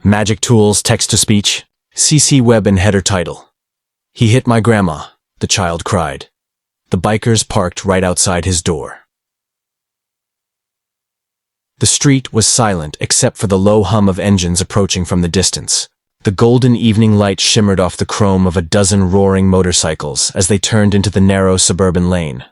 Magic tools, text-to-speech, CC web and header title. He hit my grandma, the child cried. The bikers parked right outside his door. The street was silent except for the low hum of engines approaching from the distance. The golden evening light shimmered off the chrome of a dozen roaring motorcycles as they turned into the narrow suburban lane.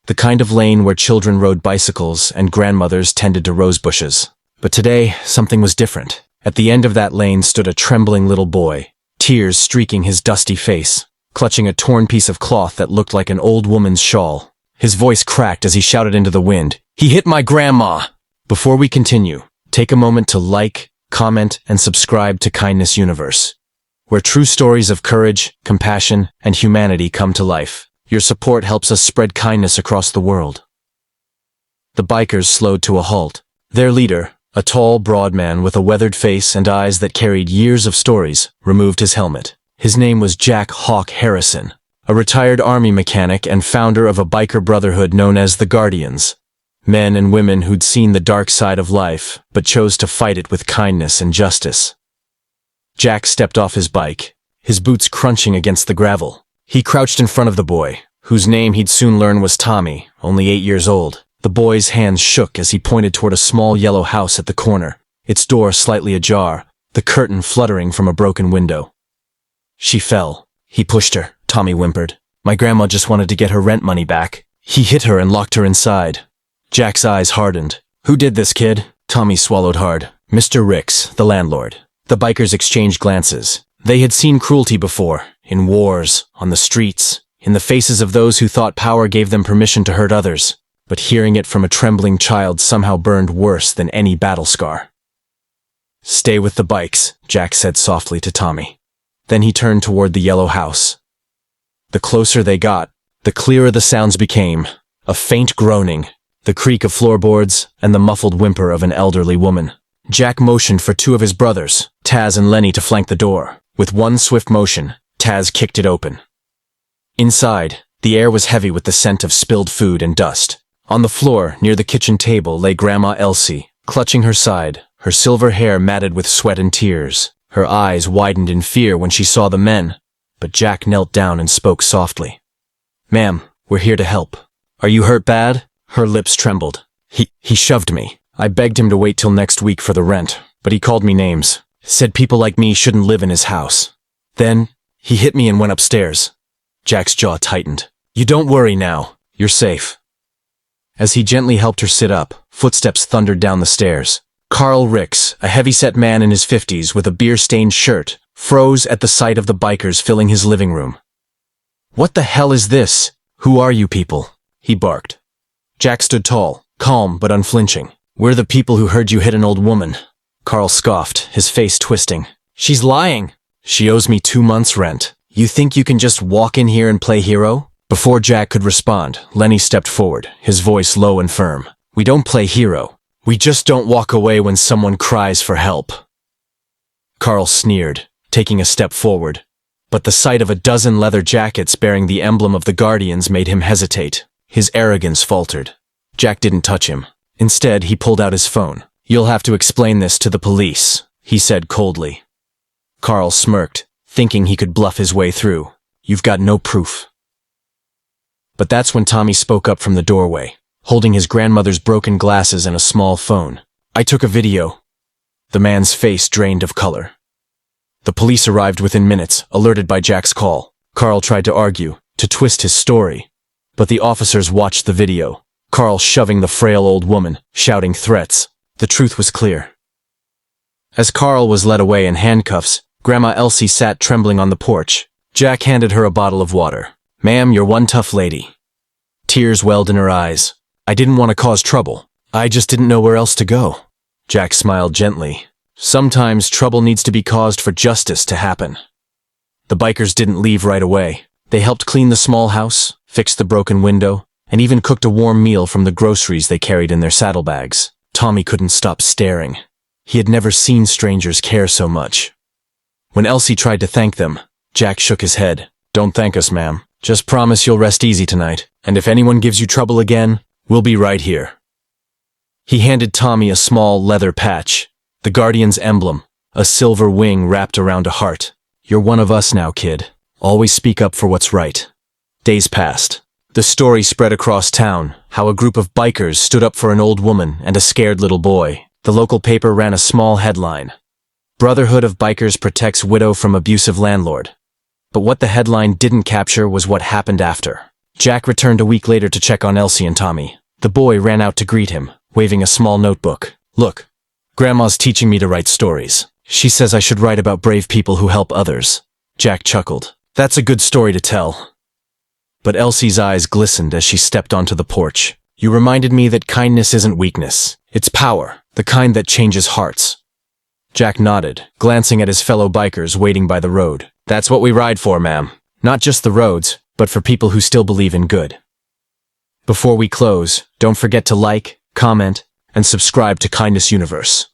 The kind of lane where children rode bicycles and grandmothers tended to rose bushes. But today, something was different. At the end of that lane stood a trembling little boy, tears streaking his dusty face, clutching a torn piece of cloth that looked like an old woman's shawl. His voice cracked as he shouted into the wind, "He hit my grandma!" Before we continue, take a moment to like, comment, and subscribe to Kindness Universe, where true stories of courage, compassion, and humanity come to life. Your support helps us spread kindness across the world. The bikers slowed to a halt. Their leader, a tall, broad man with a weathered face and eyes that carried years of stories, removed his helmet. His name was Jack Hawk Harrison, a retired army mechanic and founder of a biker brotherhood known as the Guardians. Men and women who'd seen the dark side of life, but chose to fight it with kindness and justice. Jack stepped off his bike, his boots crunching against the gravel. He crouched in front of the boy, whose name he'd soon learn was Tommy, only 8 years old. The boy's hands shook as he pointed toward a small yellow house at the corner, its door slightly ajar, the curtain fluttering from a broken window. She fell. He pushed her, Tommy whimpered. My grandma just wanted to get her rent money back. He hit her and locked her inside. Jack's eyes hardened. Who did this, kid? Tommy swallowed hard. Mr. Ricks, the landlord. The bikers exchanged glances. They had seen cruelty before, in wars, on the streets, in the faces of those who thought power gave them permission to hurt others. But hearing it from a trembling child somehow burned worse than any battle scar. Stay with the bikes, Jack said softly to Tommy. Then he turned toward the yellow house. The closer they got, the clearer the sounds became. A faint groaning, the creak of floorboards, and the muffled whimper of an elderly woman. Jack motioned for two of his brothers, Taz and Lenny, to flank the door. With one swift motion, Taz kicked it open. Inside, the air was heavy with the scent of spilled food and dust. On the floor, near the kitchen table, lay Grandma Elsie, clutching her side, her silver hair matted with sweat and tears. Her eyes widened in fear when she saw the men, but Jack knelt down and spoke softly. "Ma'am, we're here to help. Are you hurt bad?" Her lips trembled. He shoved me. I begged him to wait till next week for the rent, but he called me names. Said people like me shouldn't live in his house. Then, he hit me and went upstairs. Jack's jaw tightened. "You don't worry now. You're safe." As he gently helped her sit up, footsteps thundered down the stairs. Carl Ricks, a heavy-set man in his 50s with a beer-stained shirt, froze at the sight of the bikers filling his living room. "What the hell is this? Who are you people?" he barked. Jack stood tall, calm but unflinching. "We're the people who heard you hit an old woman." Carl scoffed, his face twisting. "She's lying. She owes me 2 months' rent. You think you can just walk in here and play hero?" Before Jack could respond, Lenny stepped forward, his voice low and firm. "We don't play hero. We just don't walk away when someone cries for help." Carl sneered, taking a step forward. But the sight of a dozen leather jackets bearing the emblem of the Guardians made him hesitate. His arrogance faltered. Jack didn't touch him. Instead, he pulled out his phone. "You'll have to explain this to the police," he said coldly. Carl smirked, thinking he could bluff his way through. "You've got no proof." But that's when Tommy spoke up from the doorway, holding his grandmother's broken glasses and a small phone. "I took a video." The man's face drained of color. The police arrived within minutes, alerted by Jack's call. Carl tried to argue, to twist his story. But the officers watched the video, Carl shoving the frail old woman, shouting threats. The truth was clear. As Carl was led away in handcuffs, Grandma Elsie sat trembling on the porch. Jack handed her a bottle of water. "Ma'am, you're one tough lady." Tears welled in her eyes. "I didn't want to cause trouble. I just didn't know where else to go." Jack smiled gently. "Sometimes trouble needs to be caused for justice to happen." The bikers didn't leave right away. They helped clean the small house, fixed the broken window, and even cooked a warm meal from the groceries they carried in their saddlebags. Tommy couldn't stop staring. He had never seen strangers care so much. When Elsie tried to thank them, Jack shook his head. "Don't thank us, ma'am. Just promise you'll rest easy tonight, and if anyone gives you trouble again, we'll be right here." He handed Tommy a small leather patch, the Guardian's emblem, a silver wing wrapped around a heart. You're one of us now, kid. Always speak up for what's right. Days passed. The story spread across town, how a group of bikers stood up for an old woman and a scared little boy. The local paper ran a small headline: Brotherhood of Bikers protects widow from abusive landlord. But what the headline didn't capture was what happened after. Jack returned a week later to check on Elsie and Tommy. The boy ran out to greet him, waving a small notebook. Look, Grandma's teaching me to write stories. She says I should write about brave people who help others. Jack chuckled. That's a good story to tell. But Elsie's eyes glistened as she stepped onto the porch. You reminded me that kindness isn't weakness. It's power, the kind that changes hearts. Jack nodded, glancing at his fellow bikers waiting by the road. That's what we ride for, ma'am. Not just the roads, but for people who still believe in good. Before we close, don't forget to like, comment, and subscribe to Kindness Universe,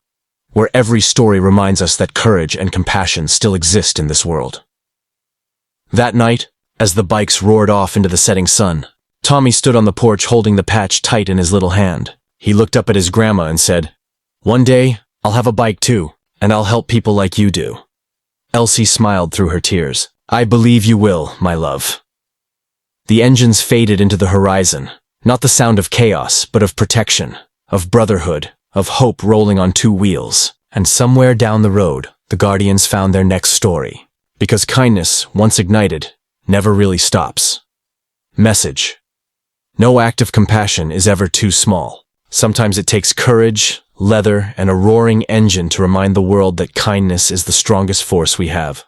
where every story reminds us that courage and compassion still exist in this world. That night, as the bikes roared off into the setting sun, Tommy stood on the porch holding the patch tight in his little hand. He looked up at his grandma and said, "One day, I'll have a bike too, and I'll help people like you do." Elsie smiled through her tears. "I believe you will, my love." The engines faded into the horizon, not the sound of chaos, but of protection, of brotherhood, of hope rolling on two wheels. And somewhere down the road, the Guardians found their next story. Because kindness, once ignited, never really stops. Message: no act of compassion is ever too small. Sometimes it takes courage, leather, and a roaring engine to remind the world that kindness is the strongest force we have.